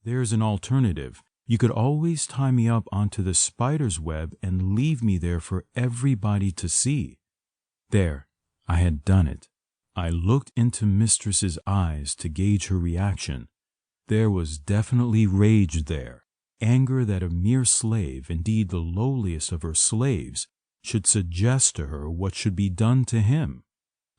There's an alternative. You could always tie me up onto the spider's web and leave me there for everybody to see. There, I had done it. I looked into Mistress's eyes to gauge her reaction. There was definitely rage there, anger that a mere slave, indeed the lowliest of her slaves, should suggest to her what should be done to him.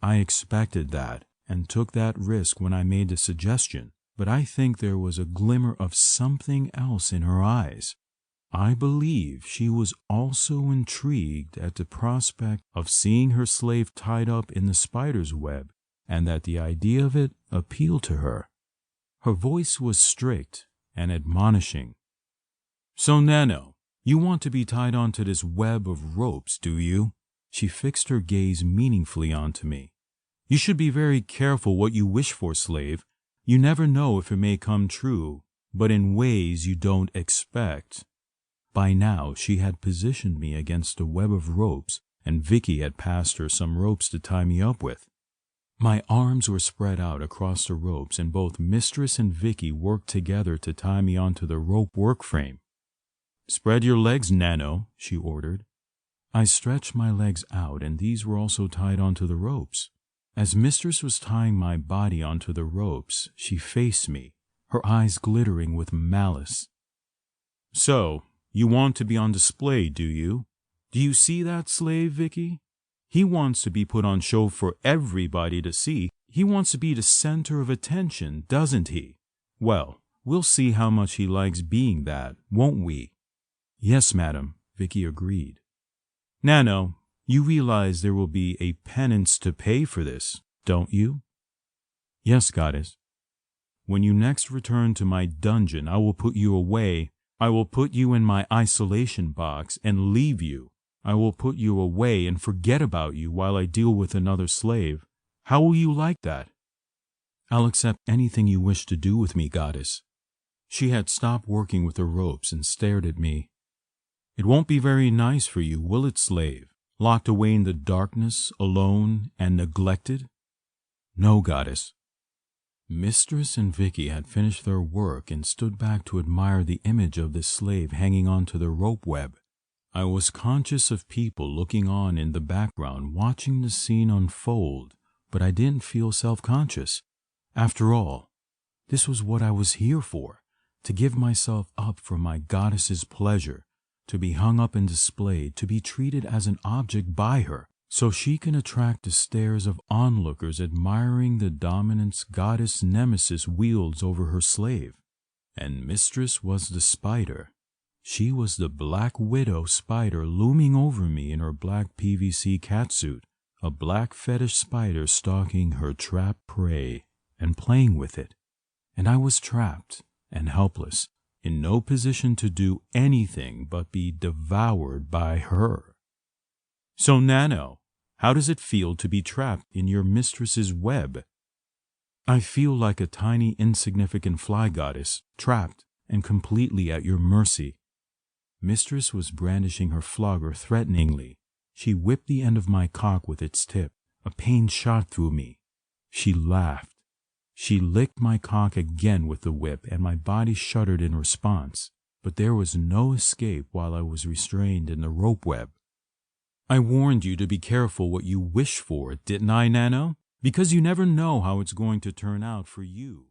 I expected that and took that risk when I made the suggestion, but I think there was a glimmer of something else in her eyes. I believe she was also intrigued at the prospect of seeing her slave tied up in the spider's web, and that the idea of it appealed to her. Her voice was strict and admonishing. "So, Nano, you want to be tied onto this web of ropes, do you?" She fixed her gaze meaningfully onto me. "You should be very careful what you wish for, slave. You never know if it may come true, but in ways you don't expect." By now she had positioned me against a web of ropes, and Vicky had passed her some ropes to tie me up with. My arms were spread out across the ropes, and both Mistress and Vicky worked together to tie me onto the rope work frame. "Spread your legs, Nano," she ordered. I stretched my legs out, and these were also tied onto the ropes. As Mistress was tying my body onto the ropes, she faced me, her eyes glittering with malice. "So, you want to be on display, do you? Do you see that slave, Vicky? He wants to be put on show for everybody to see. He wants to be the center of attention, doesn't he? Well, we'll see how much he likes being that, won't we?" "Yes, madam," Vicky agreed. "Nano, you realize there will be a penance to pay for this, don't you?" "Yes, goddess." "When you next return to my dungeon, I will put you away. I will put you in my isolation box and leave you. I will put you away and forget about you while I deal with another slave. How will you like that?" "I'll accept anything you wish to do with me, goddess." She had stopped working with the ropes and stared at me. "It won't be very nice for you, will it, slave? Locked away in the darkness, alone and neglected?" "No, goddess." Mistress and Vicky had finished their work and stood back to admire the image of this slave hanging onto the rope web. I was conscious of people looking on in the background, watching the scene unfold, but I didn't feel self-conscious. After all, this was what I was here for, to give myself up for my goddess's pleasure, to be hung up and displayed, to be treated as an object by her, so she can attract the stares of onlookers admiring the dominance goddess Nemesis wields over her slave. And Mistress was the spider. She was the black widow spider looming over me in her black PVC catsuit, a black fetish spider stalking her trapped prey and playing with it. And I was trapped and helpless, in no position to do anything but be devoured by her. "So, Nano, how does it feel to be trapped in your mistress's web?" "I feel like a tiny, insignificant fly goddess, trapped and completely at your mercy." Mistress was brandishing her flogger threateningly. She whipped the end of my cock with its tip. A pain shot through me. She laughed. She licked my cock again with the whip, and my body shuddered in response. But there was no escape while I was restrained in the rope web. "I warned you to be careful what you wish for, didn't I, Nano? Because you never know how it's going to turn out for you."